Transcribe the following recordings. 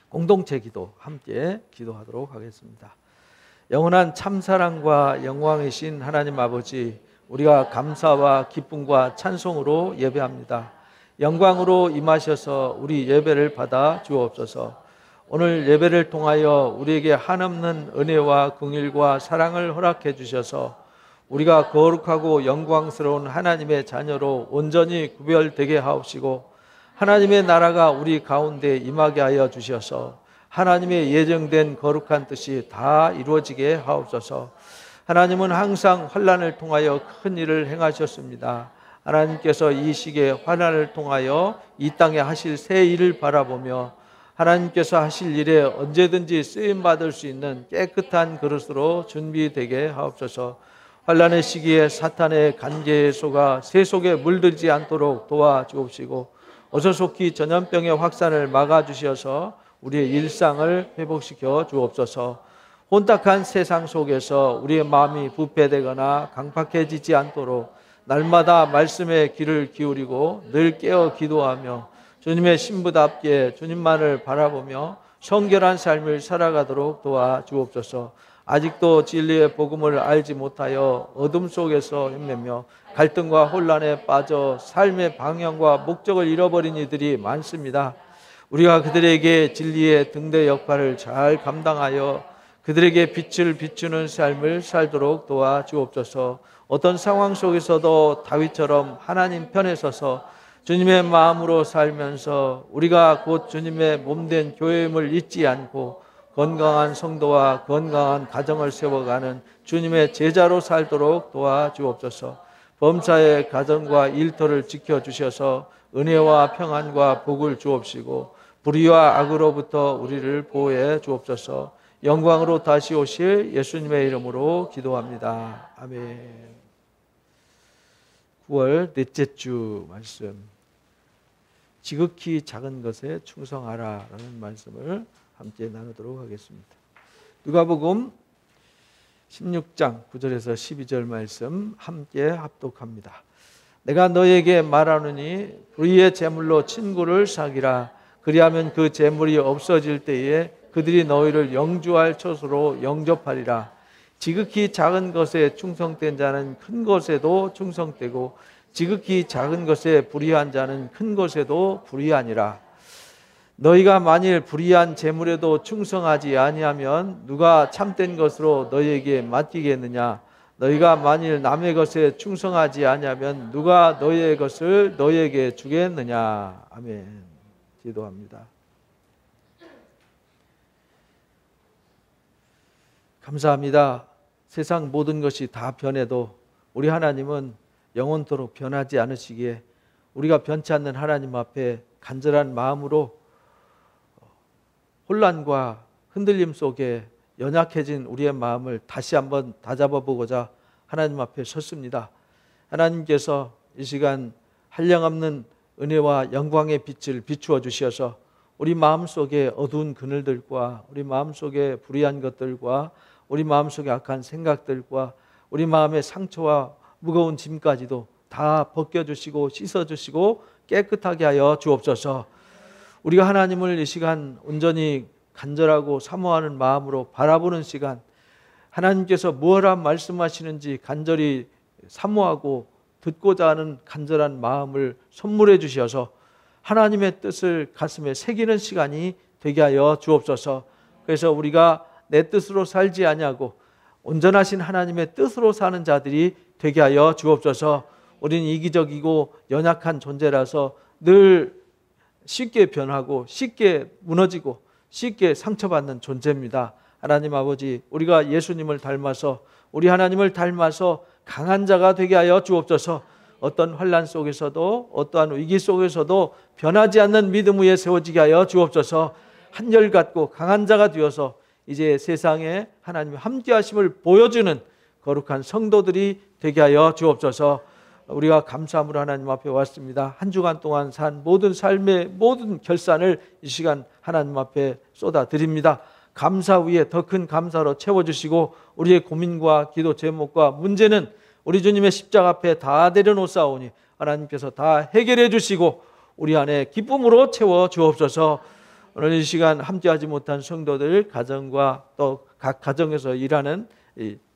공동체 기도 함께 기도하도록 하겠습니다. 영원한 참사랑과 영광이신 하나님 아버지, 우리가 감사와 기쁨과 찬송으로 예배합니다. 영광으로 임하셔서 우리 예배를 받아 주옵소서. 오늘 예배를 통하여 우리에게 한없는 은혜와 긍휼과 사랑을 허락해 주셔서 우리가 거룩하고 영광스러운 하나님의 자녀로 온전히 구별되게 하옵시고, 하나님의 나라가 우리 가운데 임하게 하여 주셔서 하나님의 예정된 거룩한 뜻이 다 이루어지게 하옵소서. 하나님은 항상 환난을 통하여 큰 일을 행하셨습니다. 하나님께서 이 시기에 환난을 통하여 이 땅에 하실 새 일을 바라보며 하나님께서 하실 일에 언제든지 쓰임받을 수 있는 깨끗한 그릇으로 준비되게 하옵소서. 환난의 시기에 사탄의 간계에 속아 새 속에 물들지 않도록 도와주옵시고, 어서속히 전염병의 확산을 막아주셔서 우리의 일상을 회복시켜 주옵소서. 혼탁한 세상 속에서 우리의 마음이 부패되거나 강팍해지지 않도록 날마다 말씀의 귀를 기울이고 늘 깨어 기도하며 주님의 신부답게 주님만을 바라보며 성결한 삶을 살아가도록 도와주옵소서. 아직도 진리의 복음을 알지 못하여 어둠 속에서 헤매며 갈등과 혼란에 빠져 삶의 방향과 목적을 잃어버린 이들이 많습니다. 우리가 그들에게 진리의 등대 역할을 잘 감당하여 그들에게 빛을 비추는 삶을 살도록 도와주옵소서. 어떤 상황 속에서도 다윗처럼 하나님 편에 서서 주님의 마음으로 살면서 우리가 곧 주님의 몸된 교회임을 잊지 않고 건강한 성도와 건강한 가정을 세워가는 주님의 제자로 살도록 도와주옵소서. 범사의 가정과 일터를 지켜주셔서 은혜와 평안과 복을 주옵시고 불의와 악으로부터 우리를 보호해 주옵소서. 영광으로 다시 오실 예수님의 이름으로 기도합니다. 아멘. 9월 넷째 주 말씀, 지극히 작은 것에 충성하라 라는 말씀을 함께 나누도록 하겠습니다. 누가복음 16장 9절에서 12절 말씀 함께 합독합니다. 내가 너에게 말하노니 불의의 제물로 친구를 사귀라. 그리하면 그 제물이 없어질 때에 그들이 너희를 영주할 처소로 영접하리라. 지극히 작은 것에 충성된 자는 큰 것에도 충성되고 지극히 작은 것에 불의한 자는 큰 것에도 불의하니라. 너희가 만일 불의한 제물에도 충성하지 아니하면 누가 참된 것으로 너희에게 맡기겠느냐? 너희가 만일 남의 것에 충성하지 아니하면 누가 너희의 것을 너희에게 주겠느냐? 아멘. 기도합니다. 감사합니다. 세상 모든 것이 다 변해도 우리 하나님은 영원토록 변하지 않으시기에 우리가 변치 않는 하나님 앞에 간절한 마음으로 혼란과 흔들림 속에 연약해진 우리의 마음을 다시 한번 다잡아보고자 하나님 앞에 섰습니다. 하나님께서 이 시간 한량없는 은혜와 영광의 빛을 비추어 주셔서 우리 마음속에 어두운 그늘들과 우리 마음속에 불의한 것들과 우리 마음속에 악한 생각들과 우리 마음의 상처와 무거운 짐까지도 다 벗겨주시고 씻어주시고 깨끗하게 하여 주옵소서. 우리가 하나님을 이 시간 온전히 간절하고 사모하는 마음으로 바라보는 시간, 하나님께서 무엇라 말씀하시는지 간절히 사모하고 듣고자 하는 간절한 마음을 선물해 주셔서 하나님의 뜻을 가슴에 새기는 시간이 되게 하여 주옵소서. 그래서 우리가 내 뜻으로 살지 아니하고 온전하신 하나님의 뜻으로 사는 자들이 되게 하여 주옵소서. 우리는 이기적이고 연약한 존재라서 늘 쉽게 변하고 쉽게 무너지고 쉽게 상처받는 존재입니다. 하나님 아버지, 우리가 예수님을 닮아서 우리 하나님을 닮아서 강한 자가 되게 하여 주옵소서. 어떤 환난 속에서도 어떠한 위기 속에서도 변하지 않는 믿음 위에 세워지게 하여 주옵소서. 한결같고 강한 자가 되어서 이제 세상에 하나님의 함께하심을 보여주는 거룩한 성도들이 되게 하여 주옵소서. 우리가 감사함으로 하나님 앞에 왔습니다. 한 주간 동안 산 모든 삶의 모든 결산을 이 시간 하나님 앞에 쏟아드립니다. 감사 위에 더 큰 감사로 채워주시고 우리의 고민과 기도 제목과 문제는 우리 주님의 십자가 앞에 다 내려놓사오니 하나님께서 다 해결해 주시고 우리 안에 기쁨으로 채워 주옵소서. 오늘 이 시간 함께하지 못한 성도들, 가정과 또 각 가정에서 일하는,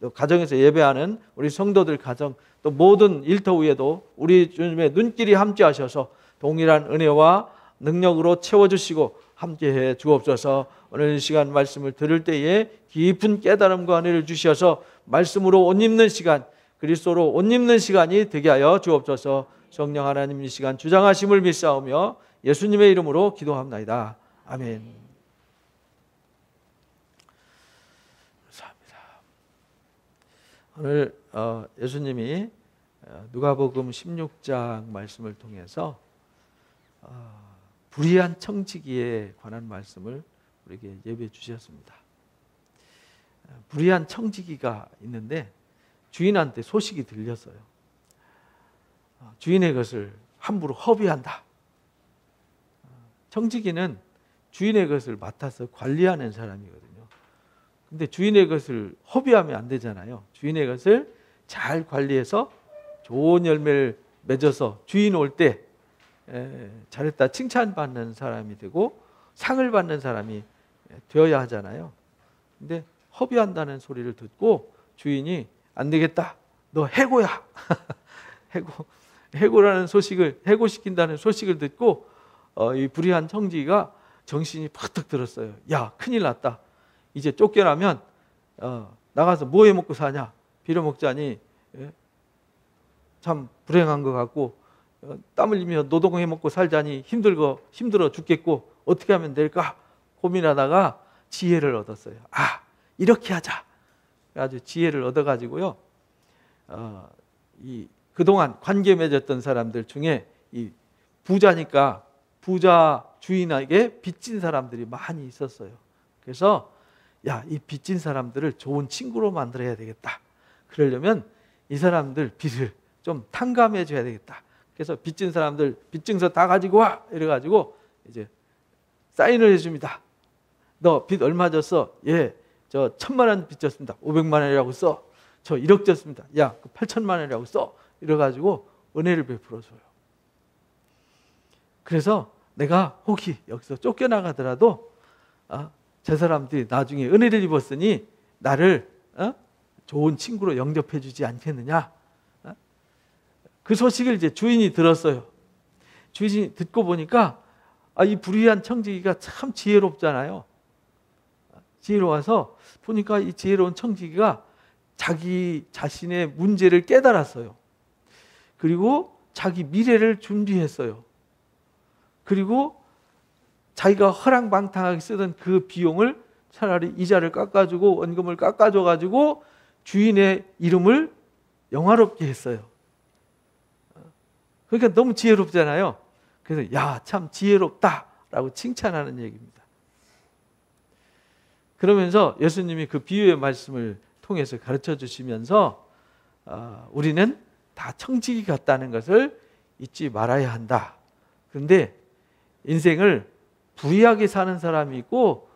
또 가정에서 예배하는 우리 성도들 가정, 또 모든 일터 위에도 우리 주님의 눈길이 함께하셔서 동일한 은혜와 능력으로 채워주시고 함께해 주옵소서. 오늘 이 시간 말씀을 들을 때에 깊은 깨달음과 은혜를 주셔서 말씀으로 옷 입는 시간, 그리스도로 옷 입는 시간이 되게 하여 주옵소서. 성령 하나님 이 시간 주장하심을 믿사오며 예수님의 이름으로 기도합나이다. 아멘. 감사합니다. 오늘 예수님이 누가복음 16장 말씀을 통해서 불의한 청지기에 관한 말씀을 우리에게 예배해 주셨습니다. 불의한 청지기가 있는데 주인한테 소식이 들렸어요. 주인의 것을 함부로 허비한다. 청지기는 주인의 것을 맡아서 관리하는 사람이거든요. 근데 주인의 것을 허비하면 안 되잖아요. 주인의 것을 잘 관리해서 좋은 열매를 맺어서 주인 올 때 잘했다 칭찬받는 사람이 되고 상을 받는 사람이 되어야 하잖아요. 근데 허비한다는 소리를 듣고 주인이 안 되겠다, 너 해고야. 해고라는 소식을, 해고시킨다는 소식을 듣고 이 불의한 청지기가 정신이 팍 들었어요. 야, 큰일 났다. 이제 쫓겨나면 나가서 뭐 해 먹고 사냐, 빌어먹자니 참 불행한 것 같고, 땀 흘리며 노동해 먹고 살자니 힘들어 죽겠고 어떻게 하면 될까 고민하다가 지혜를 얻었어요. 아, 이렇게 하자. 아주 지혜를 얻어가지고요. 그동안 관계 맺었던 사람들 중에 이 부자니까 부자 주인에게 빚진 사람들이 많이 있었어요. 그래서 야, 이 빚진 사람들을 좋은 친구로 만들어야 되겠다. 그러려면 이 사람들 빚을 좀 탕감해 줘야 되겠다. 그래서 빚진 사람들 빚증서 다 가지고 와. 이래가지고 이제 사인을 해줍니다. 너 빚 얼마 졌어? 예, 저 1,000만 원 빚졌습니다. 500만 원이라고 써. 저 1억 졌습니다. 야, 8,000만 원이라고 써. 이래가지고 은혜를 베풀어줘요. 그래서 내가 혹시 여기서 쫓겨나가더라도 저 사람들이 나중에 은혜를 입었으니 나를 좋은 친구로 영접해 주지 않겠느냐. 그 소식을 이제 주인이 들었어요. 주인이 듣고 보니까 이 불의한 청지기가 참 지혜롭잖아요. 지혜로워서 보니까 이 지혜로운 청지기가 자기 자신의 문제를 깨달았어요. 그리고 자기 미래를 준비했어요. 그리고 자기가 허랑방탕하게 쓰던 그 비용을 차라리 이자를 깎아주고 원금을 깎아줘가지고 주인의 이름을 영화롭게 했어요. 그러니까 너무 지혜롭잖아요. 그래서 야, 참 지혜롭다라고 칭찬하는 얘기입니다. 그러면서 예수님이 그 비유의 말씀을 통해서 가르쳐 주시면서 우리는 다 청지기 같다는 것을 잊지 말아야 한다. 그런데 인생을 불의하게 사는 사람이 있고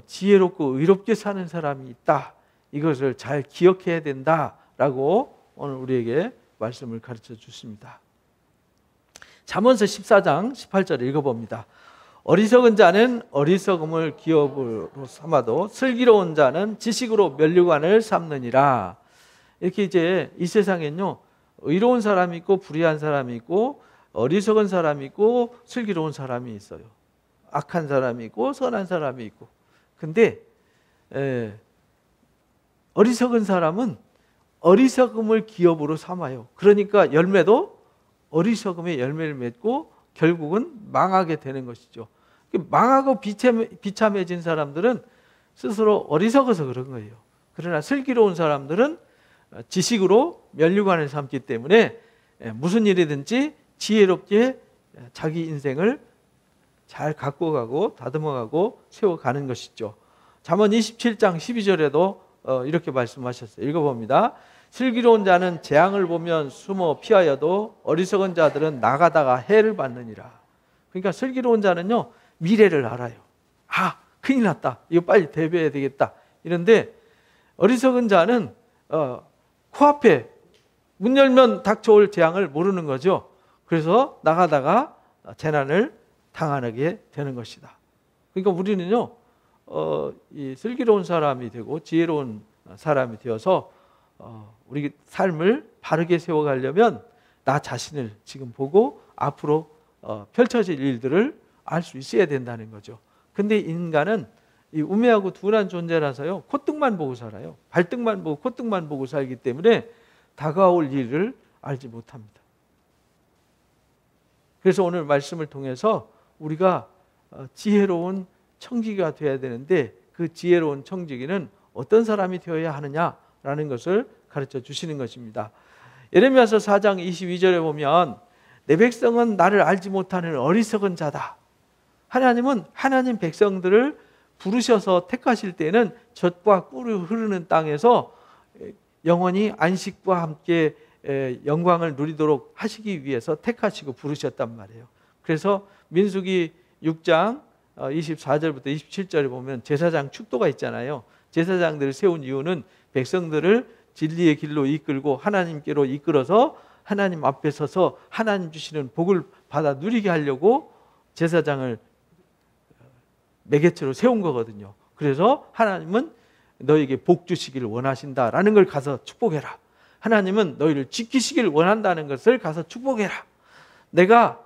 지혜롭고 의롭게 사는 사람이 있다. 이것을 잘 기억해야 된다라고 오늘 우리에게 말씀을 가르쳐 주십니다. 잠언서 14장 18절 읽어봅니다. 어리석은 자는 어리석음을 기업으로 삼아도 슬기로운 자는 지식으로 면류관을 삼느니라. 이렇게 이제 이 세상엔요, 의로운 사람이 있고 불의한 사람이 있고 어리석은 사람이 있고 슬기로운 사람이 있어요. 악한 사람이 있고 선한 사람이 있고. 근데 어리석은 사람은 어리석음을 기업으로 삼아요. 그러니까 열매도 어리석음의 열매를 맺고 결국은 망하게 되는 것이죠. 망하고 비참해진 사람들은 스스로 어리석어서 그런 거예요. 그러나 슬기로운 사람들은 지식으로 면류관을 삼기 때문에 무슨 일이든지 지혜롭게 자기 인생을 잘 갖고 가고 다듬어가고 세워가는 것이죠. 잠언 27장 12절에도 이렇게 말씀하셨어요. 읽어봅니다. 슬기로운 자는 재앙을 보면 숨어 피하여도 어리석은 자들은 나가다가 해를 받느니라. 그러니까 슬기로운 자는요, 미래를 알아요. 큰일 났다. 이거 빨리 대비해야 되겠다. 이런데 어리석은 자는 코앞에 문 열면 닥쳐올 재앙을 모르는 거죠. 그래서 나가다가 재난을 당하게 되는 것이다. 그러니까 우리는요, 이 슬기로운 사람이 되고 지혜로운 사람이 되어서 우리 삶을 바르게 세워가려면 나 자신을 지금 보고 앞으로 펼쳐질 일들을 알 수 있어야 된다는 거죠. 근데 인간은 이 우매하고 둔한 존재라서요, 콧등만 보고 살아요. 발등만 보고 콧등만 보고 살기 때문에 다가올 일을 알지 못합니다. 그래서 오늘 말씀을 통해서 우리가 지혜로운 청지기가 되어야 되는데, 그 지혜로운 청지기는 어떤 사람이 되어야 하느냐라는 것을 가르쳐 주시는 것입니다. 예레미야서 4장 22절에 보면 내 백성은 나를 알지 못하는 어리석은 자다. 하나님은 하나님 백성들을 부르셔서 택하실 때는 젖과 꿀이 흐르는 땅에서 영원히 안식과 함께 영광을 누리도록 하시기 위해서 택하시고 부르셨단 말이에요. 그래서 민수기 6장 24절부터 27절에 보면 제사장 축도가 있잖아요. 제사장들을 세운 이유는 백성들을 진리의 길로 이끌고 하나님께로 이끌어서 하나님 앞에 서서 하나님 주시는 복을 받아 누리게 하려고 제사장을 매개체로 세운 거거든요. 그래서 하나님은 너에게 복 주시기를 원하신다라는 걸 가서 축복해라. 하나님은 너희를 지키시기를 원한다는 것을 가서 축복해라. 내가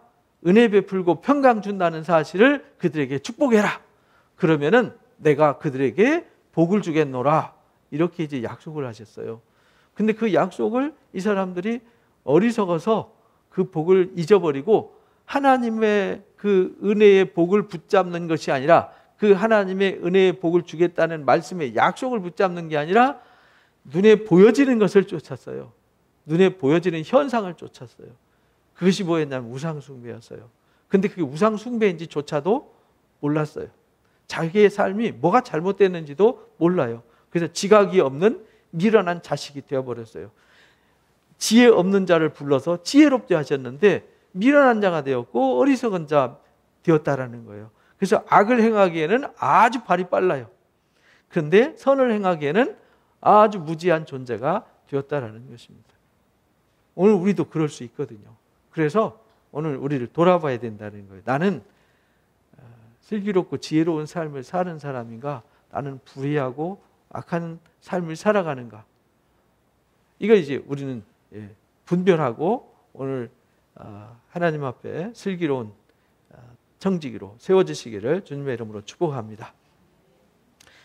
은혜 베풀고 평강 준다는 사실을 그들에게 축복해라. 그러면은 내가 그들에게 복을 주겠노라. 이렇게 이제 약속을 하셨어요. 근데 그 약속을 이 사람들이 어리석어서 그 복을 잊어버리고 하나님의 그 은혜의 복을 붙잡는 것이 아니라, 그 하나님의 은혜의 복을 주겠다는 말씀의 약속을 붙잡는 게 아니라 눈에 보여지는 것을 쫓았어요. 눈에 보여지는 현상을 쫓았어요. 그것이 뭐였냐면 우상숭배였어요. 근데 그게 우상숭배인지조차도 몰랐어요. 자기의 삶이 뭐가 잘못됐는지도 몰라요. 그래서 지각이 없는 미련한 자식이 되어버렸어요. 지혜 없는 자를 불러서 지혜롭게 하셨는데 미련한 자가 되었고 어리석은 자 되었다라는 거예요. 그래서 악을 행하기에는 아주 발이 빨라요. 그런데 선을 행하기에는 아주 무지한 존재가 되었다라는 것입니다. 오늘 우리도 그럴 수 있거든요. 그래서 오늘 우리를 돌아봐야 된다는 거예요. 나는 슬기롭고 지혜로운 삶을 사는 사람인가? 나는 불의하고 악한 삶을 살아가는가? 이거 이제 우리는 분별하고 오늘 하나님 앞에 슬기로운 청지기로 세워지시기를 주님의 이름으로 축복합니다.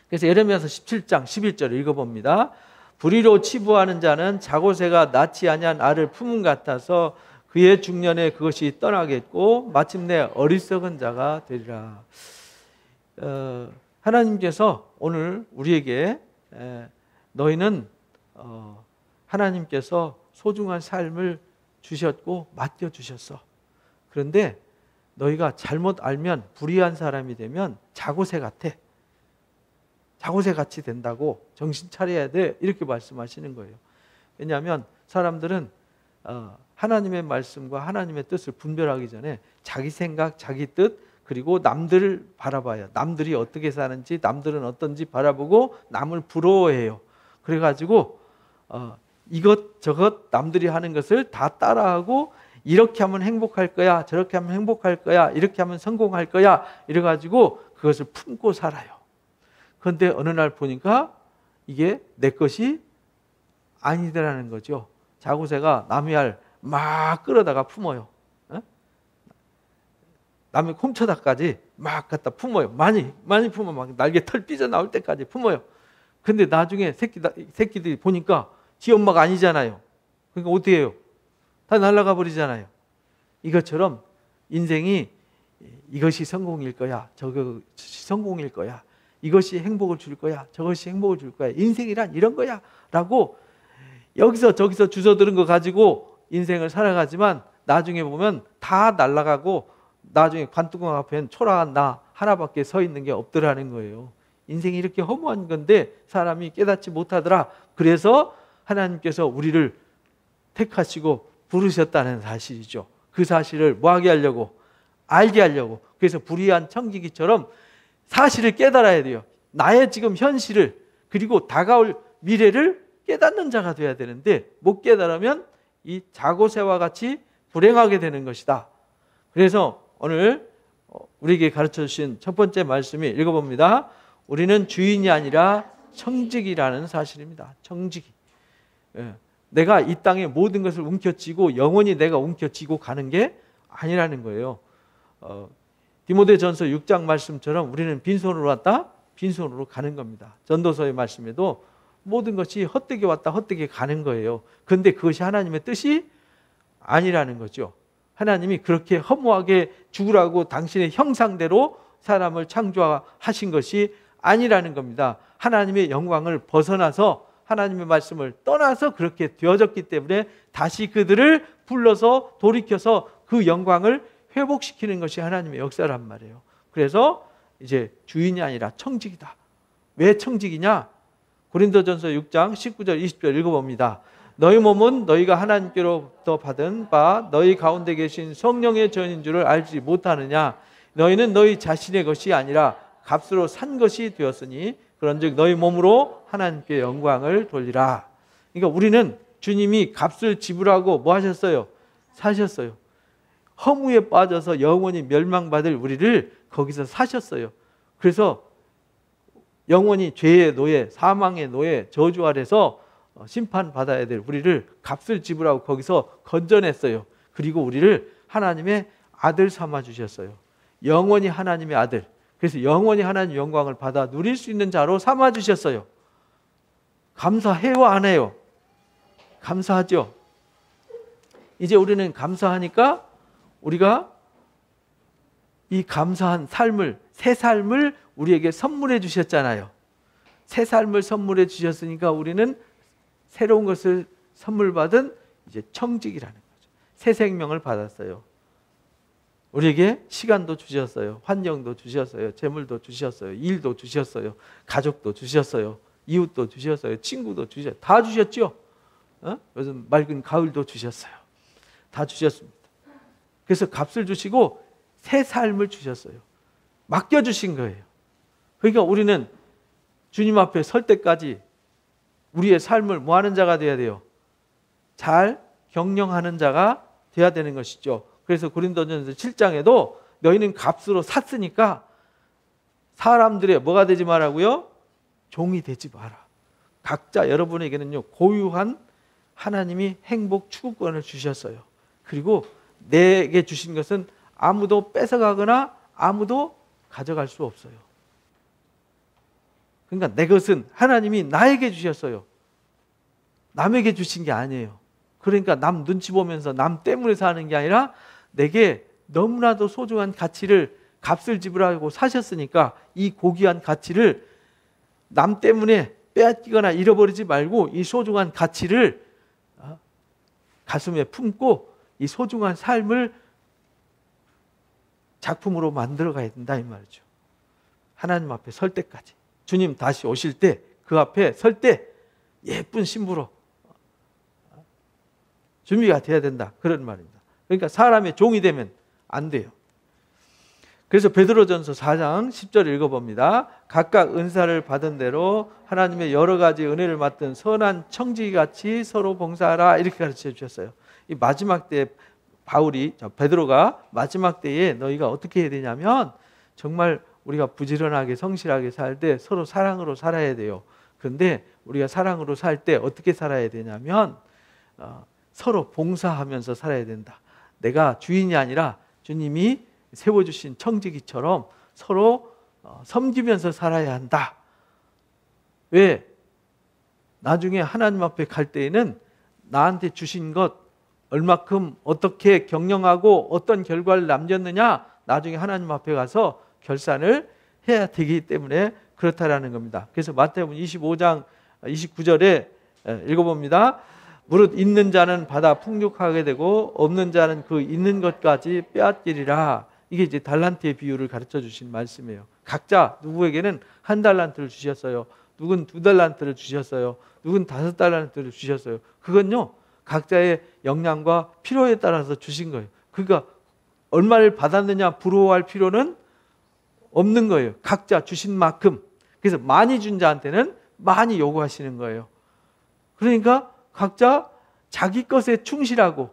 그래서 예레미야서 17장 11절 읽어봅니다. 불의로 치부하는 자는 자고새가 낳지 아니한 알을 품은 같아서 그의 중년에 그것이 떠나겠고 마침내 어리석은 자가 되리라. 하나님께서 오늘 우리에게 너희는 하나님께서 소중한 삶을 주셨고 맡겨주셨어. 그런데 너희가 잘못 알면 불의한 사람이 되면 자고새 같아. 자고새같이 된다고 정신 차려야 돼. 이렇게 말씀하시는 거예요. 왜냐하면 사람들은 하나님의 말씀과 하나님의 뜻을 분별하기 전에 자기 생각, 자기 뜻, 그리고 남들을 바라봐요. 남들이 어떻게 사는지, 남들은 어떤지 바라보고 남을 부러워해요. 그래가지고 이것저것 남들이 하는 것을 다 따라하고 이렇게 하면 행복할 거야, 저렇게 하면 행복할 거야, 이렇게 하면 성공할 거야, 이래가지고 그것을 품고 살아요. 그런데 어느 날 보니까 이게 내 것이 아니더라는 거죠. 자고새가 남의 알 막 끌어다가 품어요. 남의 홈쳐다까지 막 갖다 품어요. 많이 품어. 막 날개 털 삐져나올 때까지 품어요. 근데 나중에 새끼들이 보니까 지 엄마가 아니잖아요. 그러니까 어떻게 해요? 다 날아가 버리잖아요. 이것처럼 인생이 이것이 성공일 거야, 저것이 성공일 거야, 이것이 행복을 줄 거야, 저것이 행복을 줄 거야, 인생이란 이런 거야 라고 여기서 저기서 주워들은 거 가지고 인생을 살아가지만 나중에 보면 다 날아가고 나중에 관뚜껑 앞엔 초라한 나 하나밖에 서 있는 게 없더라는 거예요. 인생이 이렇게 허무한 건데 사람이 깨닫지 못하더라. 그래서 하나님께서 우리를 택하시고 부르셨다는 사실이죠. 그 사실을 뭐하게 하려고? 알게 하려고. 그래서 불의한 청지기처럼 사실을 깨달아야 돼요. 나의 지금 현실을, 그리고 다가올 미래를 깨닫는 자가 돼야 되는데 못 깨달으면 이 자고새와 같이 불행하게 되는 것이다. 그래서 오늘 우리에게 가르쳐 주신 첫 번째 말씀이 읽어봅니다. 우리는 주인이 아니라 청직이라는 사실입니다. 청직이. 내가 이 땅의 모든 것을 움켜쥐고 영원히 내가 움켜쥐고 가는 게 아니라는 거예요. 디모데전서 6장 말씀처럼 우리는 빈손으로 왔다 빈손으로 가는 겁니다. 전도서의 말씀에도 모든 것이 헛되게 왔다 헛되게 가는 거예요. 그런데 그것이 하나님의 뜻이 아니라는 거죠. 하나님이 그렇게 허무하게 죽으라고 당신의 형상대로 사람을 창조하신 것이 아니라는 겁니다. 하나님의 영광을 벗어나서 하나님의 말씀을 떠나서 그렇게 되어졌기 때문에 다시 그들을 불러서 돌이켜서 그 영광을 회복시키는 것이 하나님의 역사란 말이에요. 그래서 이제 주인이 아니라 청직이다. 왜 청직이냐? 고린도전서 6장 19절 20절 읽어봅니다. 너희 몸은 너희가 하나님께로부터 받은 바 너희 가운데 계신 성령의 전인 줄을 알지 못하느냐? 너희는 너희 자신의 것이 아니라 값으로 산 것이 되었으니 그런즉 너희 몸으로 하나님께 영광을 돌리라. 그러니까 우리는 주님이 값을 지불하고 뭐 하셨어요? 사셨어요. 허무에 빠져서 영원히 멸망받을 우리를 거기서 사셨어요. 그래서 영원히 죄의 노예, 사망의 노예, 저주 아래서 심판받아야 될 우리를 값을 지불하고 거기서 건져냈어요. 그리고 우리를 하나님의 아들 삼아주셨어요. 영원히 하나님의 아들. 그래서 영원히 하나님 영광을 받아 누릴 수 있는 자로 삼아주셨어요. 감사해요, 안 해요? 감사하죠. 이제 우리는 감사하니까 우리가 이 감사한 삶을, 새 삶을 우리에게 선물해 주셨잖아요. 새 삶을 선물해 주셨으니까 우리는 새로운 것을 선물 받은 이제 청직이라는 거죠. 새 생명을 받았어요. 우리에게 시간도 주셨어요. 환경도 주셨어요. 재물도 주셨어요. 일도 주셨어요. 가족도 주셨어요. 이웃도 주셨어요. 친구도 주셨어요. 다 주셨죠? 요즘 맑은 가을도 주셨어요. 다 주셨습니다. 그래서 값을 주시고 새 삶을 주셨어요. 맡겨주신 거예요. 그러니까 우리는 주님 앞에 설 때까지 우리의 삶을 뭐 하는 자가 되어야 돼요? 잘 경영하는 자가 되어야 되는 것이죠. 그래서 고린도전서 7장에도 너희는 값으로 샀으니까 사람들의 뭐가 되지 말라고요? 종이 되지 마라. 각자 여러분에게는요 고유한 하나님이 행복 추구권을 주셨어요. 그리고 내게 주신 것은 아무도 뺏어가거나 아무도 가져갈 수 없어요. 그러니까 내 것은 하나님이 나에게 주셨어요. 남에게 주신 게 아니에요. 그러니까 남 눈치 보면서 남 때문에 사는 게 아니라 내게 너무나도 소중한 가치를 값을 지불하고 사셨으니까 이 고귀한 가치를 남 때문에 빼앗기거나 잃어버리지 말고 이 소중한 가치를 가슴에 품고 이 소중한 삶을 작품으로 만들어 가야 된다 이 말이죠. 하나님 앞에 설 때까지. 주님 다시 오실 때 그 앞에 설 때 예쁜 신부로 준비가 돼야 된다. 그런 말입니다. 그러니까 사람의 종이 되면 안 돼요. 그래서 베드로전서 4장 10절 읽어봅니다. 각각 은사를 받은 대로 하나님의 여러 가지 은혜를 맡은 선한 청지기같이 서로 봉사하라 이렇게 가르쳐 주셨어요. 이 마지막 때 베드로가 마지막 때에 너희가 어떻게 해야 되냐면 정말 우리가 부지런하게 성실하게 살 때 서로 사랑으로 살아야 돼요. 그런데 우리가 사랑으로 살 때 어떻게 살아야 되냐면 서로 봉사하면서 살아야 된다. 내가 주인이 아니라 주님이 세워주신 청지기처럼 서로 섬기면서 살아야 한다. 왜? 나중에 하나님 앞에 갈 때에는 나한테 주신 것 얼마큼 어떻게 경영하고 어떤 결과를 남겼느냐 나중에 하나님 앞에 가서 결산을 해야 되기 때문에 그렇다라는 겁니다. 그래서 마태복음 25장 29절에 읽어봅니다. 무릇 있는 자는 받아 풍족하게 되고 없는 자는 그 있는 것까지 빼앗기리라. 이게 이제 달란트의 비유를 가르쳐 주신 말씀이에요. 각자 누구에게는 1달란트를 주셨어요. 누군 2달란트를 주셨어요. 누군 5달란트를 주셨어요. 그건요 각자의 역량과 필요에 따라서 주신 거예요. 그러니까 얼마를 받았느냐 부러워할 필요는 없는 거예요. 각자 주신 만큼. 그래서 많이 준 자한테는 많이 요구하시는 거예요. 그러니까 각자 자기 것에 충실하고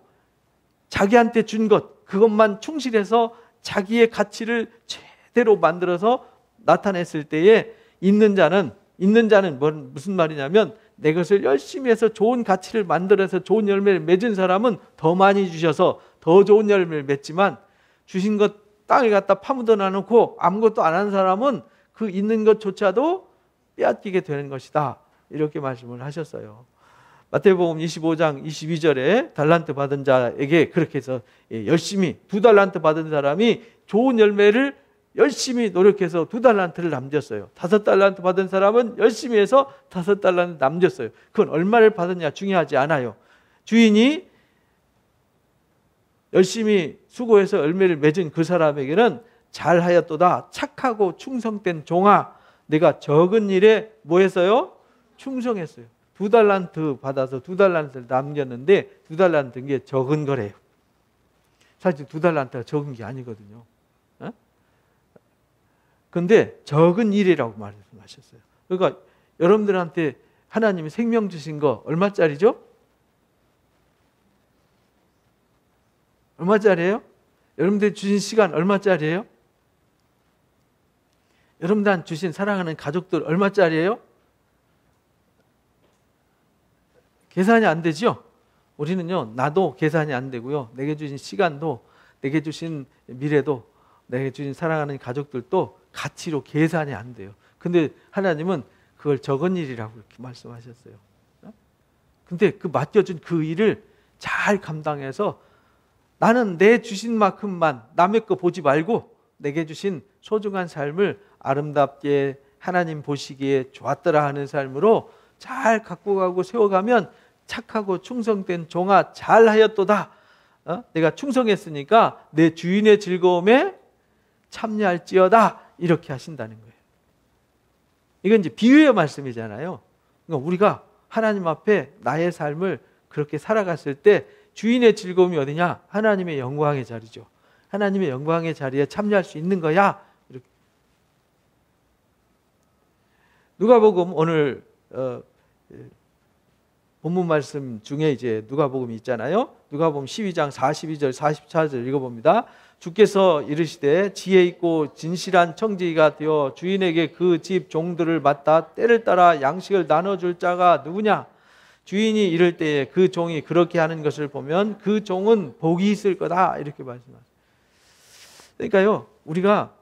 자기한테 준 것 그것만 충실해서 자기의 가치를 제대로 만들어서 나타냈을 때에 있는 자는 무슨 말이냐면 내 것을 열심히 해서 좋은 가치를 만들어서 좋은 열매를 맺은 사람은 더 많이 주셔서 더 좋은 열매를 맺지만 주신 것 땅에 갖다 파묻어 놔놓고 아무것도 안 하는 사람은 그 있는 것조차도 빼앗기게 되는 것이다. 이렇게 말씀을 하셨어요. 마태복음 25장 22절에 달란트 받은 자에게 그렇게 해서 열심히 2달란트 받은 사람이 좋은 열매를 열심히 노력해서 2달란트를 남겼어요. 5달란트 받은 사람은 열심히 해서 5달란트 남겼어요. 그건 얼마를 받았냐 중요하지 않아요. 주인이 열심히 수고해서 열매를 맺은 그 사람에게는 잘하였도다. 착하고 충성된 종아, 내가 적은 일에 뭐 했어요? 충성했어요. 2달란트 받아서 2달란트를 남겼는데 2달란트인 게 적은 거래요. 사실 2달란트가 적은 게 아니거든요. 그런데 적은 일이라고 말씀하셨어요. 그러니까 여러분들한테 하나님이 생명 주신 거 얼마짜리죠? 얼마짜리예요? 여러분들 주신 시간 얼마짜리예요? 여러분들한테 주신 사랑하는 가족들 얼마짜리예요? 계산이 안 되죠? 우리는요, 나도 계산이 안 되고요. 내게 주신 시간도, 내게 주신 미래도, 내게 주신 사랑하는 가족들도 가치로 계산이 안 돼요. 근데 하나님은 그걸 적은 일이라고 이렇게 말씀하셨어요. 근데 그 맡겨준 그 일을 잘 감당해서 나는 내 주신 만큼만 남의 거 보지 말고 내게 주신 소중한 삶을 아름답게 하나님 보시기에 좋았더라 하는 삶으로 잘 갖고 가고 세워가면 착하고 충성된 종아 잘하였도다. 내가 충성했으니까 내 주인의 즐거움에 참여할지어다. 이렇게 하신다는 거예요. 이건 이제 비유의 말씀이잖아요. 그러니까 우리가 하나님 앞에 나의 삶을 그렇게 살아갔을 때 주인의 즐거움이 어디냐? 하나님의 영광의 자리죠. 하나님의 영광의 자리에 참여할 수 있는 거야. 이렇게. 누가복음 오늘 본문 말씀 중에 이제 누가복음이 있잖아요. 누가복음 12장 42절 44절 읽어봅니다. 주께서 이르시되 지혜 있고 진실한 청지기가 되어 주인에게 그 집 종들을 맡아 때를 따라 양식을 나눠줄 자가 누구냐? 주인이 이럴 때에 그 종이 그렇게 하는 것을 보면 그 종은 복이 있을 거다. 이렇게 말씀하세요. 그러니까요, 우리가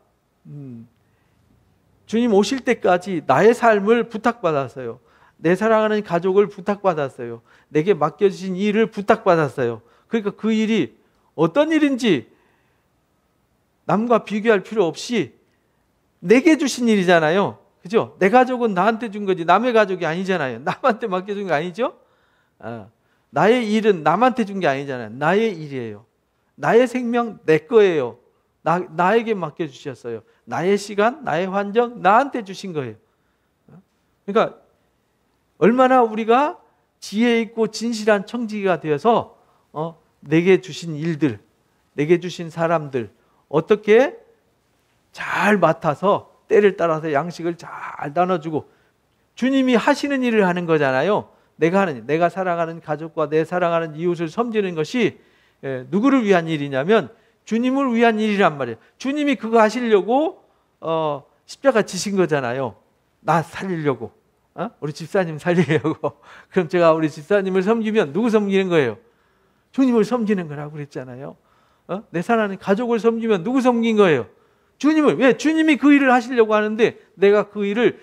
주님 오실 때까지 나의 삶을 부탁받았어요. 내 사랑하는 가족을 부탁받았어요. 내게 맡겨주신 일을 부탁받았어요. 그러니까 그 일이 어떤 일인지 남과 비교할 필요 없이 내게 주신 일이잖아요. 그죠? 내 가족은 나한테 준 거지 남의 가족이 아니잖아요. 남한테 맡겨준 거 아니죠? 나의 일은 남한테 준 게 아니잖아요. 나의 일이에요. 나의 생명 내 거예요. 나에게 맡겨주셨어요. 나의 시간, 나의 환경 나한테 주신 거예요. 그러니까 얼마나 우리가 지혜 있고 진실한 청지기가 되어서 내게 주신 일들, 내게 주신 사람들 어떻게 잘 맡아서 때를 따라서 양식을 잘 나눠주고 주님이 하시는 일을 하는 거잖아요. 내가 사랑하는 가족과 내 사랑하는 이웃을 섬기는 것이 누구를 위한 일이냐면 주님을 위한 일이란 말이에요. 주님이 그거 하시려고 십자가 지신 거잖아요. 나 살리려고. 우리 집사님 살리려고. 그럼 제가 우리 집사님을 섬기면 누구 섬기는 거예요? 주님을 섬기는 거라고 그랬잖아요. 내 사랑하는 가족을 섬기면 누구 섬긴 거예요? 주님을. 왜? 주님이 그 일을 하시려고 하는데 내가 그 일을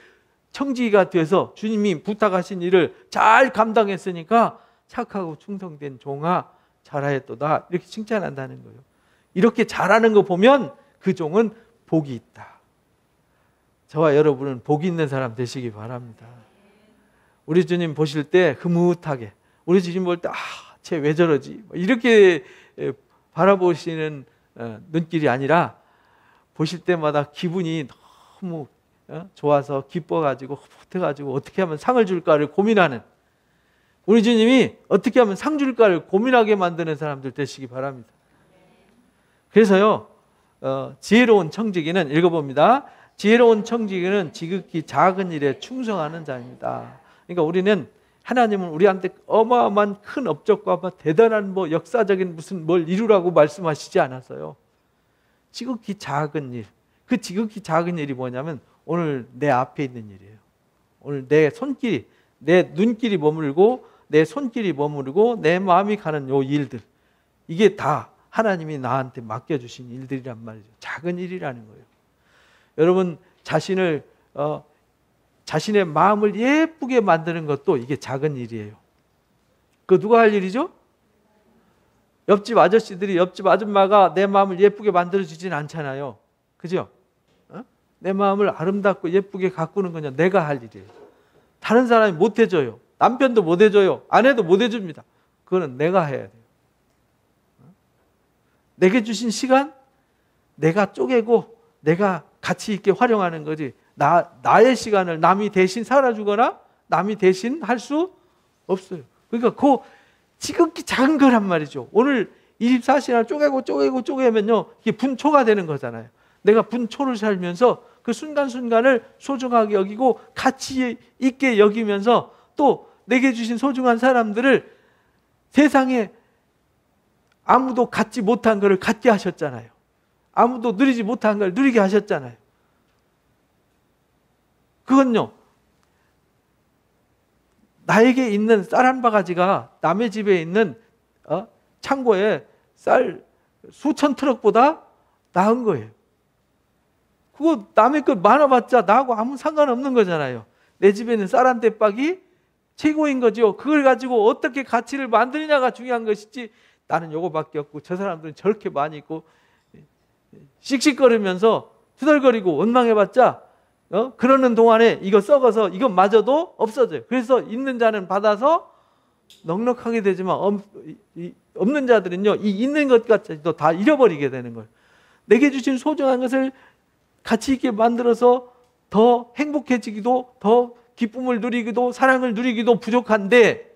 청지기가 돼서 주님이 부탁하신 일을 잘 감당했으니까 착하고 충성된 종아 잘하였도다. 이렇게 칭찬한다는 거예요. 이렇게 잘하는 거 보면 그 종은 복이 있다. 저와 여러분은 복이 있는 사람 되시기 바랍니다. 우리 주님 보실 때 흐뭇하게, 우리 주님 볼 때 쟤 왜 저러지? 이렇게 바라보시는 눈길이 아니라 보실 때마다 기분이 너무 좋아서 기뻐가지고 흐뭇해가지고 어떻게 하면 상을 줄까를 고민하는, 우리 주님이 어떻게 하면 상 줄까를 고민하게 만드는 사람들 되시기 바랍니다. 그래서요, 지혜로운 청지기는 읽어봅니다. 지혜로운 청지기는 지극히 작은 일에 충성하는 자입니다. 그러니까 우리는 하나님은 우리한테 어마어마한 큰 업적과 대단한 역사적인 무슨 뭘 이루라고 말씀하시지 않았어요. 지극히 작은 일. 그 지극히 작은 일이 뭐냐면 오늘 내 앞에 있는 일이에요. 오늘 내 손길이, 내 눈길이 머물고 내 손길이 머무르고 내 마음이 가는 요 일들. 이게 다 하나님이 나한테 맡겨주신 일들이란 말이죠. 작은 일이라는 거예요. 여러분 자신의 마음을 예쁘게 만드는 것도 이게 작은 일이에요. 그 누가 할 일이죠? 옆집 아저씨들이, 옆집 아줌마가 내 마음을 예쁘게 만들어주진 않잖아요. 그죠? 내 마음을 아름답고 예쁘게 가꾸는 건 내가 할 일이에요. 다른 사람이 못 해줘요. 남편도 못 해줘요. 아내도 못 해줍니다. 그거는 내가 해야 돼요. 내게 주신 시간 내가 쪼개고 내가 가치 있게 활용하는 거지, 나의 시간을 남이 대신 살아주거나 남이 대신 할 수 없어요. 그러니까 그 지극히 작은 거란 말이죠. 오늘 24시간 쪼개면요 이게 분초가 되는 거잖아요. 내가 분초를 살면서 그 순간순간을 소중하게 여기고 가치 있게 여기면서 또 내게 주신 소중한 사람들을 세상에 아무도 갖지 못한 것을 갖게 하셨잖아요. 아무도 누리지 못한 걸 누리게 하셨잖아요. 그건요, 나에게 있는 쌀 한 바가지가 남의 집에 있는 창고에 쌀 수천 트럭보다 나은 거예요. 그거 남의 것 많아봤자 나하고 아무 상관없는 거잖아요. 내 집에 있는 쌀 한 대박이 최고인 거죠. 그걸 가지고 어떻게 가치를 만드느냐가 중요한 것이지, 나는 요거밖에 없고 저 사람들은 저렇게 많이 있고 씩씩거리면서 투덜거리고 원망해봤자 그러는 동안에 이거 썩어서 이것마저도 없어져요. 그래서 있는 자는 받아서 넉넉하게 되지만 없는 자들은요 이 있는 것까지도 다 잃어버리게 되는 거예요. 내게 주신 소중한 것을 가치 있게 만들어서 더 행복해지기도, 더 기쁨을 누리기도, 사랑을 누리기도 부족한데,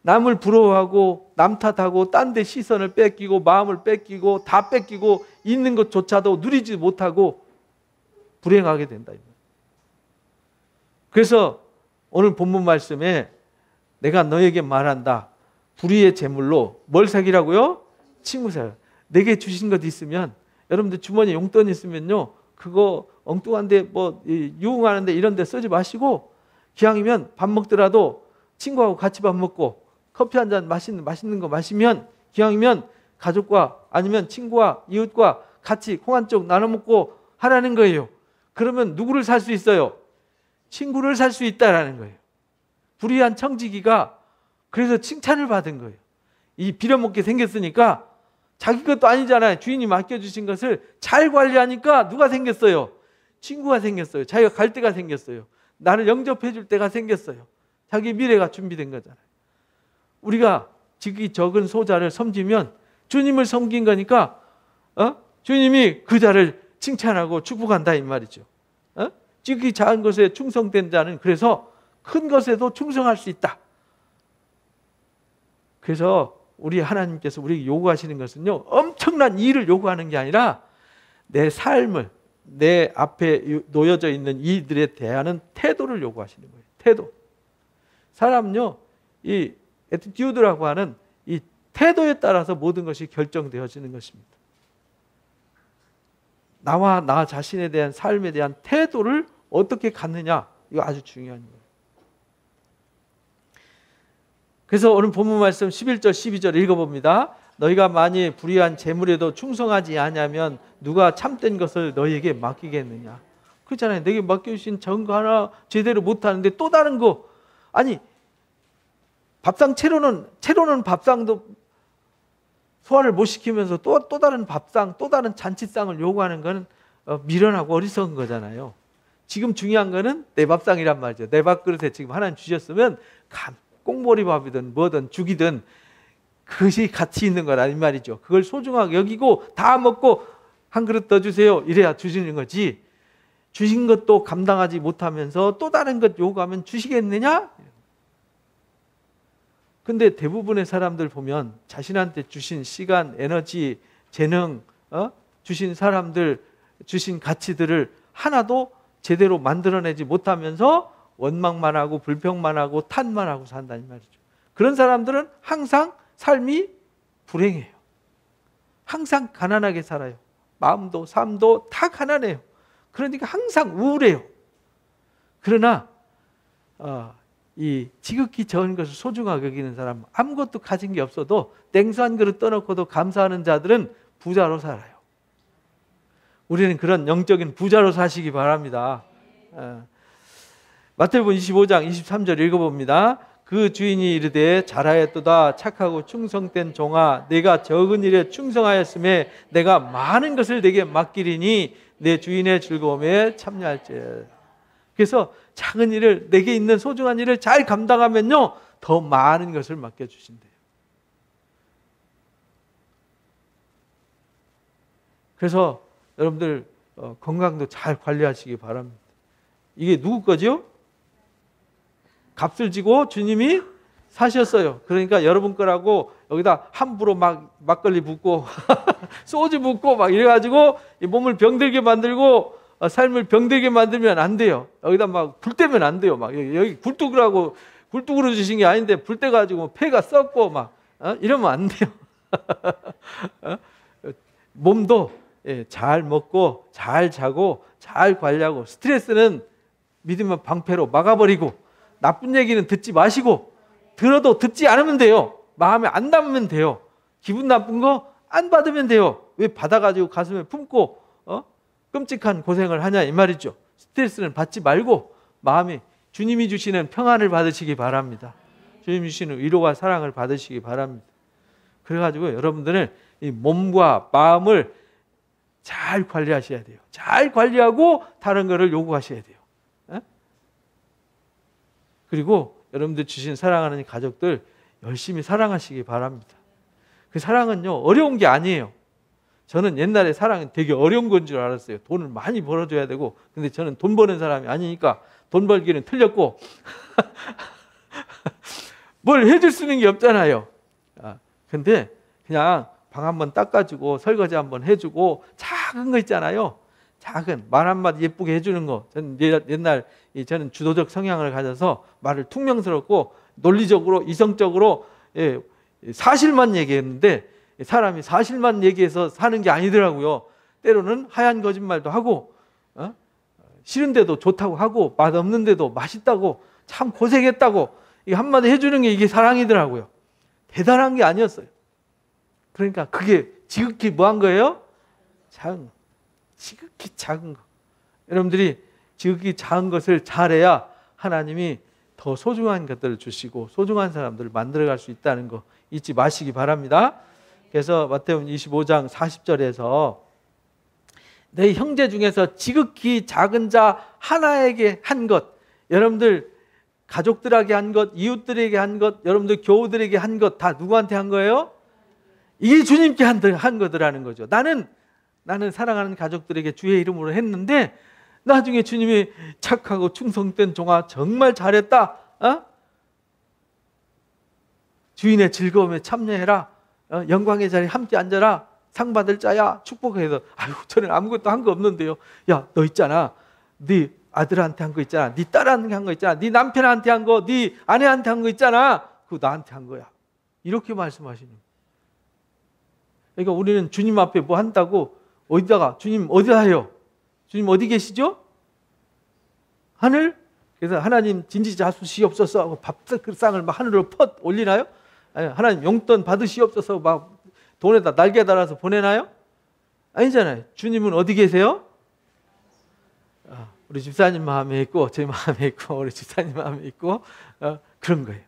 남을 부러워하고 남 탓하고 딴 데 시선을 뺏기고 마음을 뺏기고 다 뺏기고 있는 것조차도 누리지 못하고 불행하게 된다. 그래서 오늘 본문 말씀에 내가 너에게 말한다. 불의의 제물로 뭘 사기라고요? 친구 사기. 내게 주신 것 있으면, 여러분들 주머니에 용돈 있으면요 그거 엉뚱한데 뭐 유흥하는데 이런 데 쓰지 마시고, 기왕이면 밥 먹더라도 친구하고 같이 밥 먹고 커피 한 잔 맛있는 거 마시면, 기왕이면 가족과 아니면 친구와 이웃과 같이 콩 한 쪽 나눠 먹고 하라는 거예요. 그러면 누구를 살 수 있어요? 친구를 살 수 있다라는 거예요. 불의한 청지기가 그래서 칭찬을 받은 거예요. 이 빌어먹게 생겼으니까 자기 것도 아니잖아요. 주인이 맡겨주신 것을 잘 관리하니까 누가 생겼어요? 친구가 생겼어요. 자기가 갈 때가 생겼어요. 나를 영접해 줄 때가 생겼어요. 자기 미래가 준비된 거잖아요. 우리가 지극히 적은 소자를 섬기면 주님을 섬긴 거니까 주님이 그 자를 칭찬하고 축복한다 이 말이죠. 지극히 작은 것에 충성된 자는 그래서 큰 것에도 충성할 수 있다. 그래서 우리 하나님께서 우리에게 요구하시는 것은요 엄청난 일을 요구하는 게 아니라 내 삶을, 내 앞에 놓여져 있는 이들에 대한 태도를 요구하시는 거예요. 태도. 사람은요 이 애티튜드라고 하는 이 태도에 따라서 모든 것이 결정되어지는 것입니다. 나와 나 자신에 대한 삶에 대한 태도를 어떻게 갖느냐, 이거 아주 중요한 거예요. 그래서 오늘 본문 말씀 11절 12절 읽어봅니다. 너희가 만일 불의한 재물에도 충성하지 않으면 누가 참된 것을 너희에게 맡기겠느냐. 그렇잖아요. 내게 맡겨주신 적은 거 하나 제대로 못하는데 또 다른 거. 아니 밥상 채로는 밥상도 소화를 못 시키면서 또 다른 밥상, 또 다른 잔치상을 요구하는 건 미련하고 어리석은 거잖아요. 지금 중요한 거는 내 밥상이란 말이죠. 내 밥그릇에 지금 하나님 주셨으면 꽁보리밥이든 뭐든 죽이든 그것이 가치 있는 거라 이 말이죠. 그걸 소중하게 여기고 다 먹고 한 그릇 더 주세요 이래야 주시는 거지, 주신 것도 감당하지 못하면서 또 다른 것 요구하면 주시겠느냐? 근데 대부분의 사람들 보면 자신한테 주신 시간, 에너지, 재능, 주신 사람들, 주신 가치들을 하나도 제대로 만들어내지 못하면서 원망만 하고 불평만 하고 탓만 하고 산다는 말이죠. 그런 사람들은 항상 삶이 불행해요. 항상 가난하게 살아요. 마음도 삶도 다 가난해요. 그러니까 항상 우울해요. 그러나 이 지극히 적은 것을 소중하게 여기는 사람, 아무것도 가진 게 없어도 냉수 한 그릇 떠놓고도 감사하는 자들은 부자로 살아요. 우리는 그런 영적인 부자로 사시기 바랍니다. 마태복음 25장 23절 읽어봅니다. 그 주인이 이르되 잘하였도다 착하고 충성된 종아, 내가 적은 일에 충성하였음에 내가 많은 것을 내게 맡기리니 내 주인의 즐거움에 참여할지어다. 그래서 작은 일을, 내게 있는 소중한 일을 잘 감당하면요 더 많은 것을 맡겨주신대요. 그래서 여러분들 건강도 잘 관리하시기 바랍니다. 이게 누구 거죠? 값을 지고 주님이 사셨어요. 그러니까 여러분 거라고 여기다 함부로 막 막걸리 붓고 소주 붓고 막 이래가지고 이 몸을 병들게 만들고 삶을 병들게 만들면 안 돼요. 여기다 막 불 때면 안 돼요. 막 여기 굴뚝으로 주신 게 아닌데 불 때 가지고 폐가 썩고 막 이러면 안 돼요. 몸도 잘 먹고 잘 자고 잘 관리하고, 스트레스는 믿음의 방패로 막아버리고, 나쁜 얘기는 듣지 마시고, 들어도 듣지 않으면 돼요. 마음에 안 담으면 돼요. 기분 나쁜 거 안 받으면 돼요. 왜 받아가지고 가슴에 품고 끔찍한 고생을 하냐 이 말이죠. 스트레스는 받지 말고 마음에 주님이 주시는 평안을 받으시기 바랍니다. 주님이 주시는 위로와 사랑을 받으시기 바랍니다. 그래가지고 여러분들은 이 몸과 마음을 잘 관리하셔야 돼요. 잘 관리하고 다른 거를 요구하셔야 돼요. 그리고 여러분들 주신 사랑하는 가족들 열심히 사랑하시기 바랍니다. 그 사랑은요 어려운 게 아니에요. 저는 옛날에 사랑은 되게 어려운 건 줄 알았어요. 돈을 많이 벌어줘야 되고, 근데 저는 돈 버는 사람이 아니니까 돈 벌기는 틀렸고 뭘 해줄 수 있는 게 없잖아요. 근데 그냥 방 한번 닦아주고 설거지 한번 해주고, 작은 거 있잖아요. 작은 말 한마디 예쁘게 해주는 거. 저는 저는 주도적 성향을 가져서 말을 퉁명스럽고 논리적으로 이성적으로 사실만 얘기했는데, 사람이 사실만 얘기해서 사는 게 아니더라고요. 때로는 하얀 거짓말도 하고 싫은데도 좋다고 하고 맛없는데도 맛있다고 참 고생했다고 이게 한마디 해주는 게 이게 사랑이더라고요. 대단한 게 아니었어요. 그러니까 그게 지극히 뭐한 거예요? 작은 거. 지극히 작은 거. 여러분들이 지극히 작은 것을 잘해야 하나님이 더 소중한 것들을 주시고 소중한 사람들을 만들어갈 수 있다는 거 잊지 마시기 바랍니다. 그래서 마태복음 25장 40절에서 내 형제 중에서 지극히 작은 자 하나에게 한 것, 여러분들 가족들에게 한 것, 이웃들에게 한 것, 여러분들 교우들에게 한 것 다 누구한테 한 거예요? 이게 주님께 한 거더라는 거죠. 나는 사랑하는 가족들에게 주의 이름으로 했는데 나중에 주님이 착하고 충성된 종아 정말 잘했다. 주인의 즐거움에 참여해라. 영광의 자리에 함께 앉아라. 상 받을 자야. 축복해서 아유 저는 아무것도 한 거 없는데요. 야 너 있잖아. 네 아들한테 한 거 있잖아. 네 딸한테 한 거 있잖아. 네 남편한테 한 거, 네 아내한테 한 거 있잖아. 그거 나한테 한 거야. 이렇게 말씀하시는 거예요. 그러니까 우리는 주님 앞에 뭐 한다고 어디다가 주님 어디다 해요? 주님 어디 계시죠? 하늘? 그래서 하나님 진지자수시옵소서 하고 밥상을 막 하늘로 퍼 올리나요? 아니, 하나님 용돈 받으시옵소서 막 돈에다 날개 달아서 보내나요? 아니잖아요. 주님은 어디 계세요? 우리 집사님 마음에 있고 제 마음에 있고 우리 집사님 마음에 있고 그런 거예요.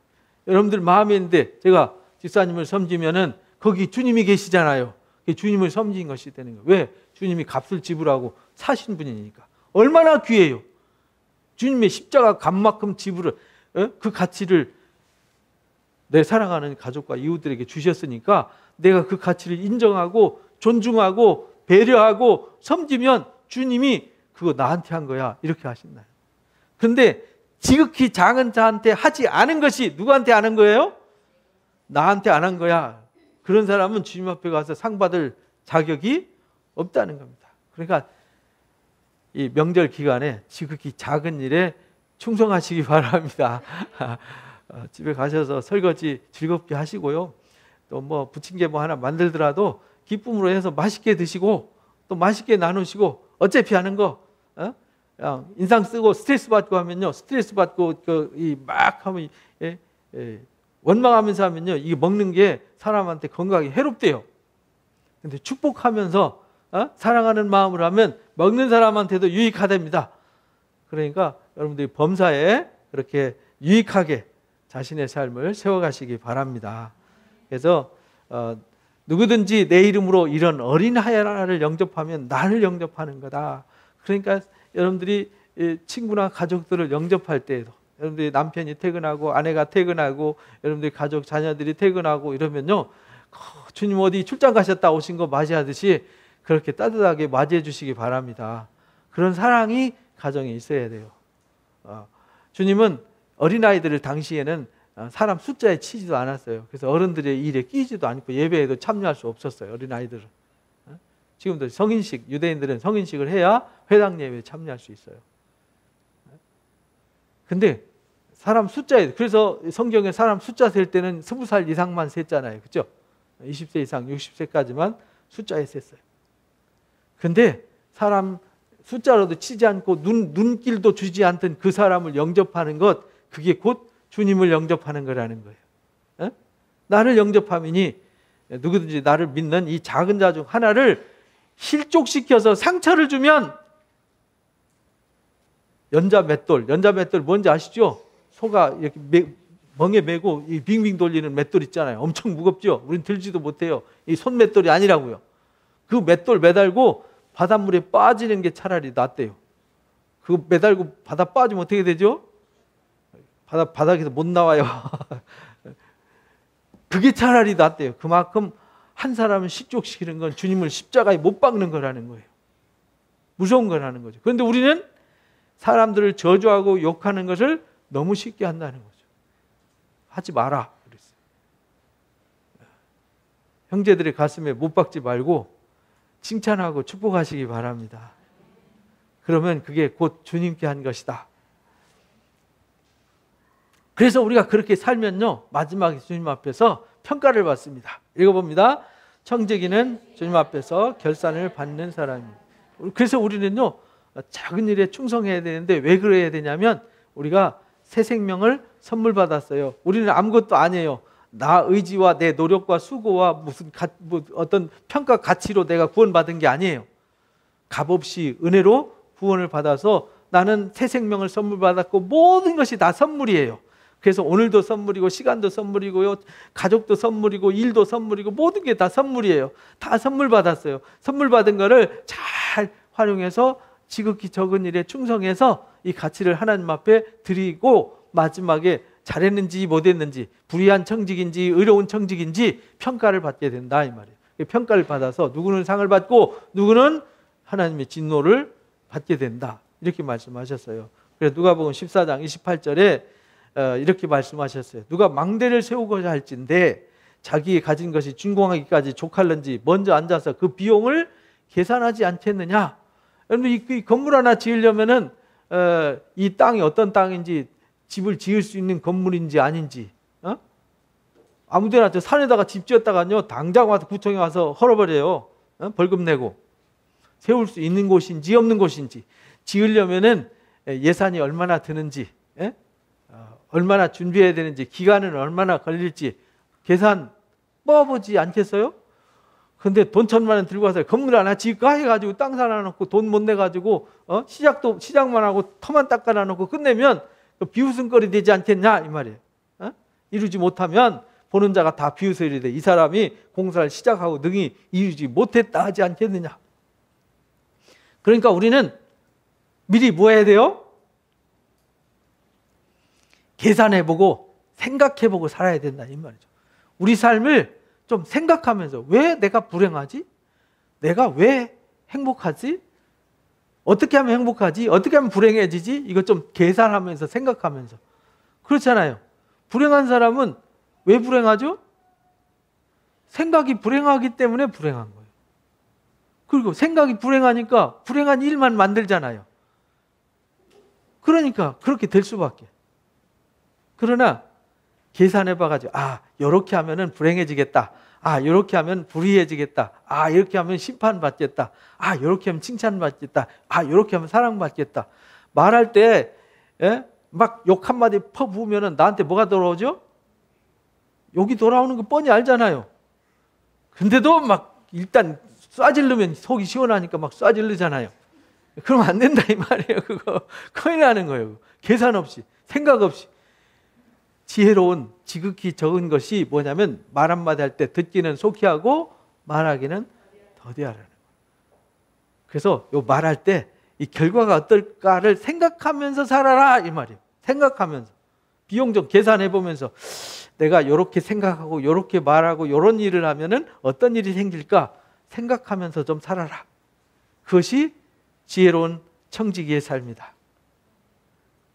여러분들 마음에 있는데 제가 집사님을 섬기면은 거기 주님이 계시잖아요. 주님을 섬긴 것이 되는 거예요. 왜? 주님이 값을 지불하고 사신 분이니까. 얼마나 귀해요. 주님의 십자가 값만큼 지불을, 그 가치를 내 사랑하는 가족과 이웃들에게 주셨으니까 내가 그 가치를 인정하고 존중하고 배려하고 섬기면 주님이 그거 나한테 한 거야 이렇게 하신다. 그런데 지극히 작은 자한테 하지 않은 것이 누구한테 안 한 거예요? 나한테 안 한 거야. 그런 사람은 주님 앞에 가서 상 받을 자격이 없다는 겁니다. 그러니까 이 명절 기간에 지극히 작은 일에 충성하시기 바랍니다. 집에 가셔서 설거지 즐겁게 하시고요. 또 뭐 부침개 뭐 하나 만들더라도 기쁨으로 해서 맛있게 드시고 또 맛있게 나누시고 어차피 하는 거 그냥 인상 쓰고 스트레스 받고 하면요, 스트레스 받고 막 하면 원망하면서 하면요, 이게 먹는 게 사람한테 건강에 해롭대요. 근데 축복하면서 사랑하는 마음으로 하면 먹는 사람한테도 유익하답니다. 그러니까 여러분들이 범사에 그렇게 유익하게 자신의 삶을 세워가시기 바랍니다. 그래서 누구든지 내 이름으로 이런 어린 하나를 영접하면 나를 영접하는 거다. 그러니까 여러분들이 친구나 가족들을 영접할 때에도, 여러분들이 남편이 퇴근하고 아내가 퇴근하고 여러분들이 가족 자녀들이 퇴근하고 이러면요, 주님 어디 출장 가셨다 오신 거 맞이하듯이 그렇게 따뜻하게 맞이해 주시기 바랍니다. 그런 사랑이 가정에 있어야 돼요. 주님은 어린아이들을 당시에는 사람 숫자에 치지도 않았어요. 그래서 어른들의 일에 끼지도 않고 예배에도 참여할 수 없었어요, 어린아이들은. 지금도 성인식, 유대인들은 성인식을 해야 회당 예배에 참여할 수 있어요. 근데 사람 숫자에, 그래서 성경에 사람 숫자 셀 때는 20살 이상만 셌잖아요. 그렇죠? 20세 이상, 60세까지만 숫자에 셌어요. 근데 사람 숫자로도 치지 않고 눈길도 주지 않던 그 사람을 영접하는 것, 그게 곧 주님을 영접하는 거라는 거예요. 나를 영접하면이 누구든지 나를 믿는 이 작은 자 중 하나를 실족시켜서 상처를 주면, 연자 맷돌 뭔지 아시죠? 소가 이렇게 멍에 메고 이 빙빙 돌리는 맷돌 있잖아요. 엄청 무겁죠? 우린 들지도 못해요. 이 손 맷돌이 아니라고요. 그 맷돌 매달고 바닷물에 빠지는 게 차라리 낫대요. 그거 매달고 바다 빠지면 어떻게 되죠? 바닥에서 못 나와요. 그게 차라리 낫대요. 그만큼 한 사람을 실족시키는 건 주님을 십자가에 못 박는 거라는 거예요. 무서운 거라는 거죠. 그런데 우리는 사람들을 저주하고 욕하는 것을 너무 쉽게 한다는 거죠. 하지 마라 그랬어요. 형제들의 가슴에 못 박지 말고 칭찬하고 축복하시기 바랍니다. 그러면 그게 곧 주님께 한 것이다. 그래서 우리가 그렇게 살면요, 마지막에 주님 앞에서 평가를 받습니다. 읽어봅니다. 청지기는 주님 앞에서 결산을 받는 사람입니다. 그래서 우리는요, 작은 일에 충성해야 되는데 왜 그래야 되냐면, 우리가 새 생명을 선물 받았어요. 우리는 아무것도 아니에요. 나 의지와 내 노력과 수고와 무슨 어떤 평가 가치로 내가 구원받은 게 아니에요. 값없이 은혜로 구원을 받아서 나는 새 생명을 선물 받았고 모든 것이 다 선물이에요. 그래서 오늘도 선물이고 시간도 선물이고요, 가족도 선물이고 일도 선물이고 모든 게 다 선물이에요. 다 선물 받았어요. 선물 받은 거를 잘 활용해서 지극히 적은 일에 충성해서 이 가치를 하나님 앞에 드리고, 마지막에 잘했는지 못했는지, 불의한 청직인지 의로운 청직인지 평가를 받게 된다 이 말이에요. 평가를 받아서 누구는 상을 받고 누구는 하나님의 진노를 받게 된다, 이렇게 말씀하셨어요. 그래서 누가복음 14장 28절에 이렇게 말씀하셨어요. 누가 망대를 세우고자 할진대 자기의 가진 것이 준공하기까지 족할는지 먼저 앉아서 그 비용을 계산하지 않겠느냐. 여러분, 이 건물 하나 지으려면은 이 땅이 어떤 땅인지, 집을 지을 수 있는 건물인지 아닌지, 아무데나 저 산에다가 집 지었다가요, 당장 와서 구청에 와서 헐어버려요. 벌금 내고. 세울 수 있는 곳인지 없는 곳인지, 지으려면은 예산이 얼마나 드는지, 얼마나 준비해야 되는지, 기간은 얼마나 걸릴지 계산 뽑아보지 않겠어요? 근데 돈 1,000만 원 들고 와서 건물 하나 지을까 해가지고 땅 사놔놓고 돈 못 내가지고 시작만 하고 터만 닦아놔놓고 끝내면 비웃음거리 되지 않겠냐 이 말이에요. 이루지 못하면 보는 자가 다 비웃으리 돼. 이 사람이 공사를 시작하고 능히 이루지 못했다 하지 않겠느냐. 그러니까 우리는 미리 뭐 해야 돼요? 계산해보고 생각해보고 살아야 된다 이 말이죠. 우리 삶을 좀 생각하면서, 왜 내가 불행하지? 내가 왜 행복하지? 어떻게 하면 행복하지? 어떻게 하면 불행해지지? 이거 좀 계산하면서 생각하면서. 그렇잖아요. 불행한 사람은 왜 불행하죠? 생각이 불행하기 때문에 불행한 거예요. 그리고 생각이 불행하니까 불행한 일만 만들잖아요. 그러니까 그렇게 될 수밖에. 그러나 계산해봐가지고, 이렇게 하면은 불행해지겠다. 아, 이렇게 하면 불의해지겠다. 아, 이렇게 하면 심판받겠다. 아, 이렇게 하면 칭찬받겠다. 아, 이렇게 하면 사랑받겠다. 말할 때 막 욕 한마디 퍼부으면 나한테 뭐가 돌아오죠? 욕이 돌아오는 거 뻔히 알잖아요. 근데도 막 일단 쏴질르면 속이 시원하니까 막 쏴질르잖아요. 그러면 안 된다 이 말이에요. 그거 큰일 나는 거예요. 계산 없이, 생각 없이. 지혜로운 지극히 적은 것이 뭐냐면 말 한마디 할 때 듣기는 속히 하고 말하기는 더디 하라는 거예요. 그래서 요 말할 때 이 결과가 어떨까를 생각하면서 살아라 이 말이에요. 생각하면서 비용 좀 계산해 보면서 내가 이렇게 생각하고 이렇게 말하고 이런 일을 하면은 어떤 일이 생길까 생각하면서 좀 살아라. 그것이 지혜로운 청지기의 삶이다.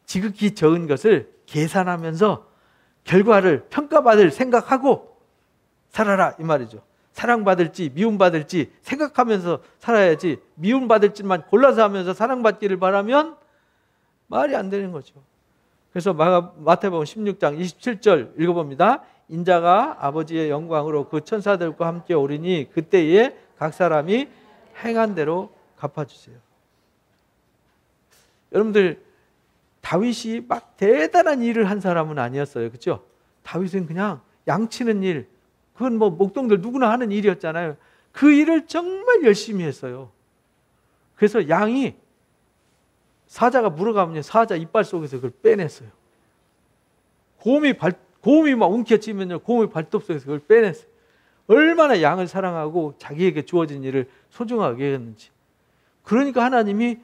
지극히 적은 것을 계산하면서 결과를 평가받을 생각하고 살아라 이 말이죠. 사랑받을지 미움받을지 생각하면서 살아야지 미움받을지만 골라서 하면서 사랑받기를 바라면 말이 안 되는 거죠. 그래서 마태복음 16장 27절 읽어봅니다. 인자가 아버지의 영광으로 그 천사들과 함께 오리니 그때에 각 사람이 행한 대로 갚아주세요. 여러분들 다윗이 막 대단한 일을 한 사람은 아니었어요. 그렇죠? 다윗은 그냥 양치는 일, 그건 뭐 목동들 누구나 하는 일이었잖아요. 그 일을 정말 열심히 했어요. 그래서 양이 사자가 물어가면 사자 이빨 속에서 그걸 빼냈어요. 곰이 막 움켜쥐면요, 곰의 발톱 속에서 그걸 빼냈어요. 얼마나 양을 사랑하고 자기에게 주어진 일을 소중하게 했는지. 그러니까 하나님이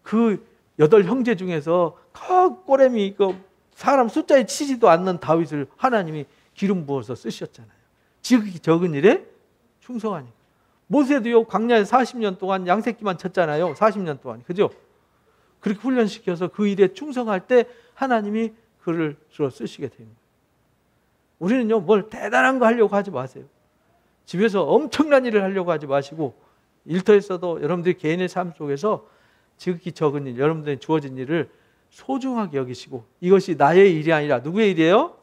그 8 형제 중에서 꼬레미 사람 숫자에 치지도 않는 다윗을 하나님이 기름 부어서 쓰셨잖아요. 지극히 적은 일에 충성하니까. 모세도요, 광야에서 40년 동안 양새끼만 쳤잖아요. 40년 동안. 그죠? 그렇게 훈련시켜서 그 일에 충성할 때 하나님이 그를 주로 쓰시게 되는 거예요. 우리는요, 뭘 대단한 거 하려고 하지 마세요. 집에서 엄청난 일을 하려고 하지 마시고, 일터에서도 여러분들이 개인의 삶 속에서 지극히 적은 일, 여러분들이 주어진 일을 소중하게 여기시고, 이것이 나의 일이 아니라 누구의 일이에요?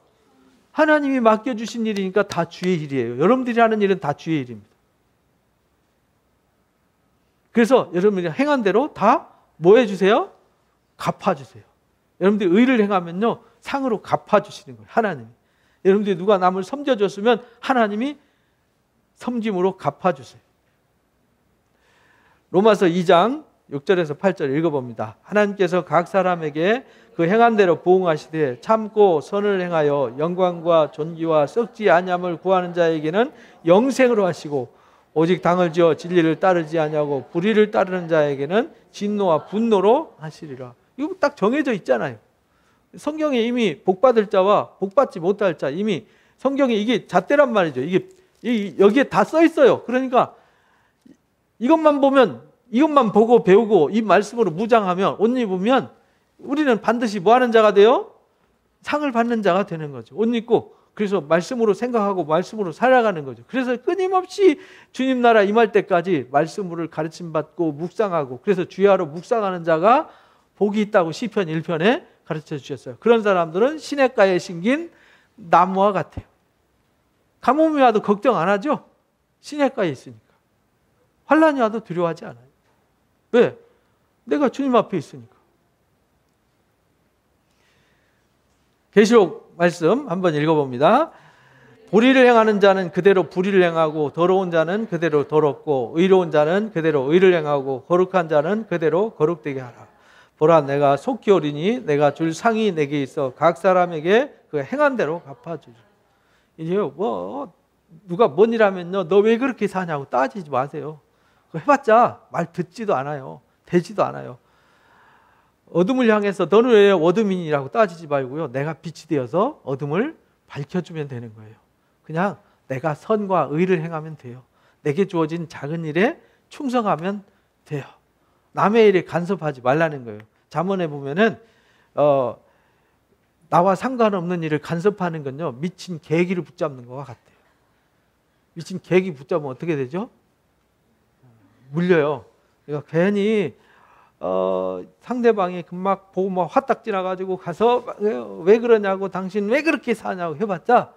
하나님이 맡겨주신 일이니까 다 주의 일이에요. 여러분들이 하는 일은 다 주의 일입니다. 그래서 여러분들이 행한 대로 다 뭐 해주세요? 갚아주세요. 여러분들이 의를 행하면요, 상으로 갚아주시는 거예요. 하나님이. 여러분들이 누가 남을 섬겨줬으면 하나님이 섬김으로 갚아주세요. 로마서 2장 6절에서 8절 읽어봅니다. 하나님께서 각 사람에게 그 행한 대로 부응하시되 참고 선을 행하여 영광과 존귀와 썩지 아니함을 구하는 자에게는 영생으로 하시고 오직 당을 지어 진리를 따르지 아니하고 불의를 따르는 자에게는 진노와 분노로 하시리라. 이거 딱 정해져 있잖아요. 성경에 이미 복받을 자와 복받지 못할 자, 이미 성경에 이게 잣대란 말이죠. 이게 여기에 다 써 있어요. 그러니까 이것만 보면, 이것만 보고 배우고 이 말씀으로 무장하면, 옷 입으면 우리는 반드시 뭐 하는 자가 돼요? 상을 받는 자가 되는 거죠. 옷 입고 그래서 말씀으로 생각하고 말씀으로 살아가는 거죠. 그래서 끊임없이 주님 나라 임할 때까지 말씀을 가르침받고 묵상하고, 그래서 주야로 묵상하는 자가 복이 있다고 시편 1편에 가르쳐 주셨어요. 그런 사람들은 시냇가에 심긴 나무와 같아요. 가뭄이 와도 걱정 안 하죠? 시냇가에 있으니까. 환난이 와도 두려워하지 않아요. 왜? 내가 주님 앞에 있으니까. 계시록 말씀 한번 읽어봅니다. 불의를 행하는 자는 그대로 불의를 행하고 더러운 자는 그대로 더럽고 의로운 자는 그대로 의를 행하고 거룩한 자는 그대로 거룩되게 하라. 보라, 내가 속히 오리니 내가 줄 상이 내게 있어 각 사람에게 그 행한 대로 갚아주리라. 이제 뭐 누가 뭔 일 하면요, 너 왜 그렇게 사냐고 따지지 마세요. 그거 해봤자 말 듣지도 않아요. 되지도 않아요. 어둠을 향해서 너는 왜 어둠이라고 따지지 말고요, 내가 빛이 되어서 어둠을 밝혀주면 되는 거예요. 그냥 내가 선과 의를 행하면 돼요. 내게 주어진 작은 일에 충성하면 돼요. 남의 일에 간섭하지 말라는 거예요. 잠언에 보면은 나와 상관없는 일을 간섭하는 건요, 미친 계기를 붙잡는 것과 같아요. 미친 계기 붙잡으면 어떻게 되죠? 물려요. 그러니까 괜히 상대방이 막 보고 막 화딱 지나가지고 가서 왜 그러냐고, 당신 왜 그렇게 사냐고 해봤자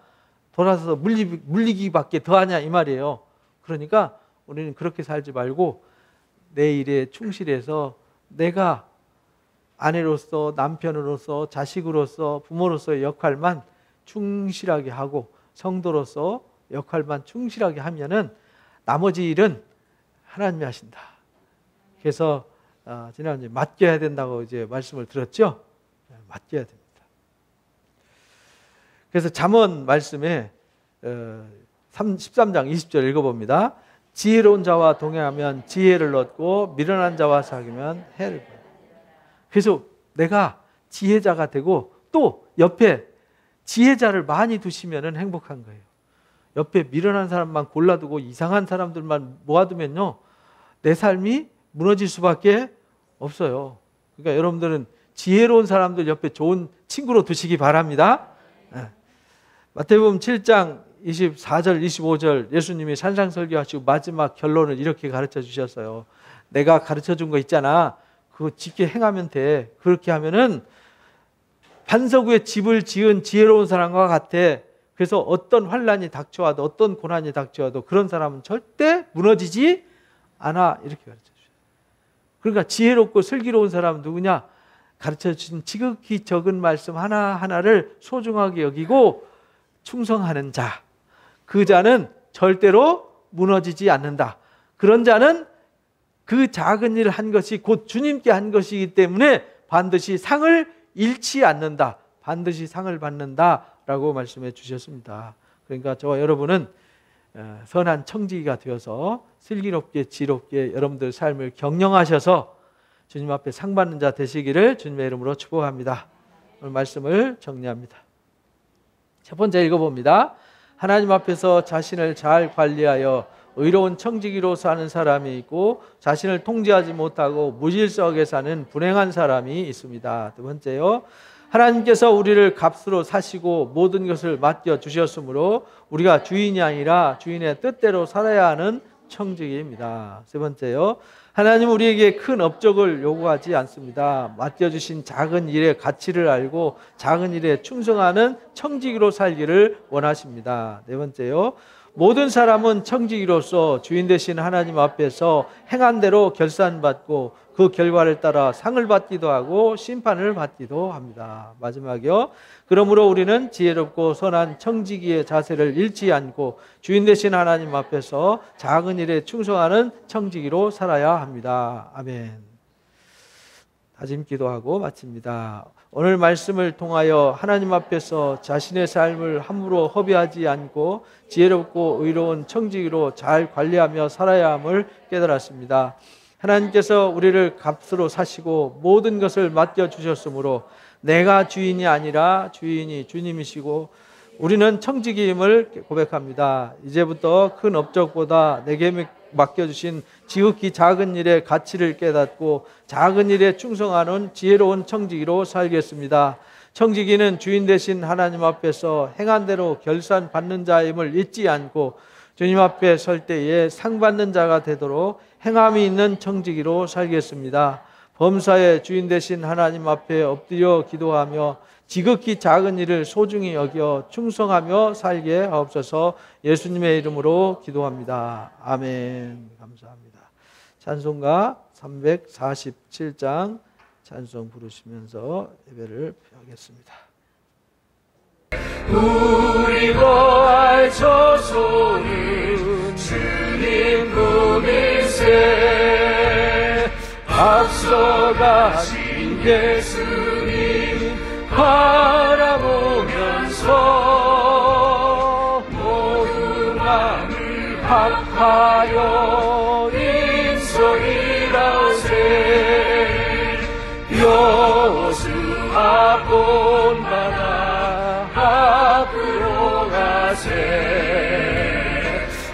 돌아서서 물리기밖에 더하냐 이 말이에요. 그러니까 우리는 그렇게 살지 말고 내 일에 충실해서 내가 아내로서 남편으로서 자식으로서 부모로서의 역할만 충실하게 하고 성도로서 역할만 충실하게 하면은 나머지 일은 하나님이 하신다. 그래서 지난주에 맡겨야 된다고 이제 말씀을 들었죠. 맡겨야 됩니다. 그래서 잠언 말씀에 13장 20절 읽어봅니다. 지혜로운 자와 동행하면 지혜를 얻고 미련한 자와 사귀면 해를 받는다. 그래서 내가 지혜자가 되고 또 옆에 지혜자를 많이 두시면 행복한 거예요. 옆에 미련한 사람만 골라두고 이상한 사람들만 모아두면요, 내 삶이 무너질 수밖에 없어요. 그러니까 여러분들은 지혜로운 사람들 옆에 좋은 친구로 두시기 바랍니다. 마태복음 7장 24절 25절 예수님이 산상설교하시고 마지막 결론을 이렇게 가르쳐 주셨어요. 내가 가르쳐 준 거 있잖아, 그거 쉽게 행하면 돼. 그렇게 하면은 반석 위에 집을 지은 지혜로운 사람과 같아. 그래서 어떤 환난이 닥쳐와도 어떤 고난이 닥쳐와도 그런 사람은 절대 무너지지 않아. 이렇게 가르쳐 주셔요. 그러니까 지혜롭고 슬기로운 사람은 누구냐? 가르쳐 주신 지극히 적은 말씀 하나하나를 소중하게 여기고 충성하는 자. 그 자는 절대로 무너지지 않는다. 그런 자는 그 작은 일을 한 것이 곧 주님께 한 것이기 때문에 반드시 상을 잃지 않는다. 반드시 상을 받는다라고 말씀해 주셨습니다. 그러니까 저와 여러분은 선한 청지기가 되어서 슬기롭게 지롭게 여러분들 삶을 경영하셔서 주님 앞에 상 받는 자 되시기를 주님의 이름으로 축복합니다. 오늘 말씀을 정리합니다. 첫 번째 읽어봅니다. 하나님 앞에서 자신을 잘 관리하여 의로운 청지기로 사는 사람이 있고 자신을 통제하지 못하고 무질서하게 사는 불행한 사람이 있습니다. 두 번째요, 하나님께서 우리를 값으로 사시고 모든 것을 맡겨주셨으므로 우리가 주인이 아니라 주인의 뜻대로 살아야 하는 청지기입니다. 세 번째요, 하나님 우리에게 큰 업적을 요구하지 않습니다. 맡겨주신 작은 일의 가치를 알고 작은 일에 충성하는 청지기로 살기를 원하십니다. 네 번째요, 모든 사람은 청지기로서 주인 되신 하나님 앞에서 행한 대로 결산받고 그 결과를 따라 상을 받기도 하고 심판을 받기도 합니다. 마지막이요, 그러므로 우리는 지혜롭고 선한 청지기의 자세를 잃지 않고 주인 되신 하나님 앞에서 작은 일에 충성하는 청지기로 살아야 합니다. 아멘. 다짐 기도하고 마칩니다. 오늘 말씀을 통하여 하나님 앞에서 자신의 삶을 함부로 허비하지 않고 지혜롭고 의로운 청지기로 잘 관리하며 살아야 함을 깨달았습니다. 하나님께서 우리를 값으로 사시고 모든 것을 맡겨주셨으므로 내가 주인이 아니라 주인이 주님이시고 우리는 청지기임을 고백합니다. 이제부터 큰 업적보다 내게 맡겨주신 지극히 작은 일의 가치를 깨닫고 작은 일에 충성하는 지혜로운 청지기로 살겠습니다. 청지기는 주인 되신 하나님 앞에서 행한 대로 결산 받는 자임을 잊지 않고 주님 앞에 설 때에 상 받는 자가 되도록 행함이 있는 청지기로 살겠습니다. 범사의 주인 되신 하나님 앞에 엎드려 기도하며 지극히 작은 일을 소중히 여겨 충성하며 살게 하옵소서. 예수님의 이름으로 기도합니다. 아멘. 감사합니다. 찬송가 347장 찬송 부르시면서 예배를 하겠습니다. 우리 거할 저 소리 주님 부일세 앞서가신 예수님 바라보면서 모든 마음을 합하여 인소이라오세 여호수아 본받아 앞으로 가세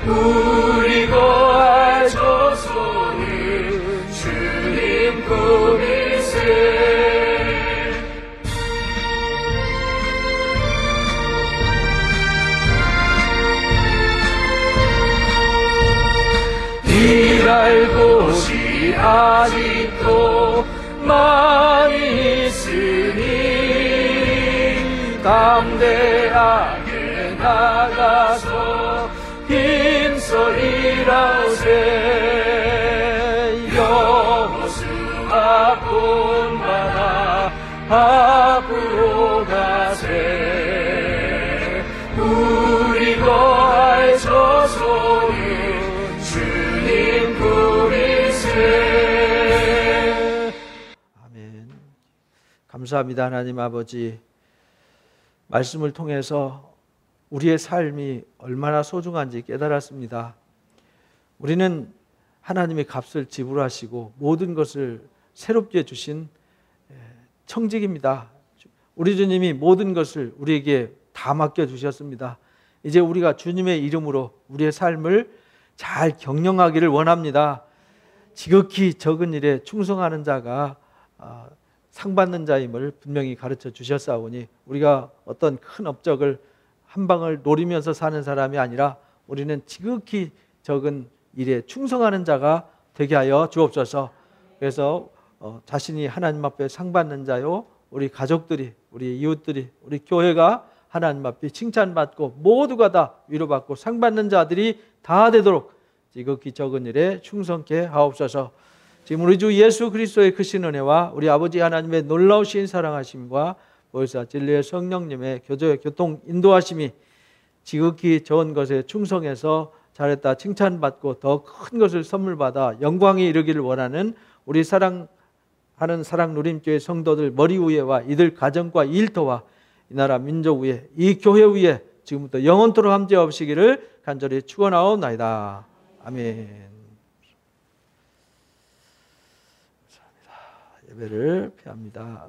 우리 거할 저 소리 주님 꿈일세 일할 곳이 아직도 많이 있으니 담대하게 나가서 빈 소리라오세 여호수아 본받아 앞으로 가세 우리 거할 저소는 주님 부르세. 아멘. 감사합니다. 하나님 아버지, 말씀을 통해서 우리의 삶이 얼마나 소중한지 깨달았습니다. 우리는 하나님의 값을 지불하시고 모든 것을 새롭게 주신 청직입니다. 우리 주님이 모든 것을 우리에게 다 맡겨주셨습니다. 이제 우리가 주님의 이름으로 우리의 삶을 잘 경영하기를 원합니다. 지극히 적은 일에 충성하는 자가 상 받는 자임을 분명히 가르쳐 주셨사오니 우리가 어떤 큰 업적을 한 방을 노리면서 사는 사람이 아니라 우리는 지극히 적은 일에 충성하는 자가 되게 하여 주옵소서. 그래서 자신이 하나님 앞에 상 받는 자요, 우리 가족들이, 우리 이웃들이, 우리 교회가 하나님 앞에 칭찬받고 모두가 다 위로받고 상 받는 자들이 다 되도록 지극히 적은 일에 충성케 하옵소서. 지금 우리 주 예수 그리스도의 크신 은혜와 우리 아버지 하나님의 놀라우신 사랑하심과 보혜사 진리의 성령님의 교통 인도하심이 지극히 적은 것에 충성해서 잘했다 칭찬받고 더 큰 것을 선물받아 영광에 이르기를 원하는 우리 사랑하는 사랑누림교회 성도들 머리 위에와 이들 가정과 일터와 이 나라 민족 위에 이 교회 위에 지금부터 영원토록 함께 없으시기를 간절히 축원하옵나이다. 아멘. 감사합니다. 예배를 피합니다.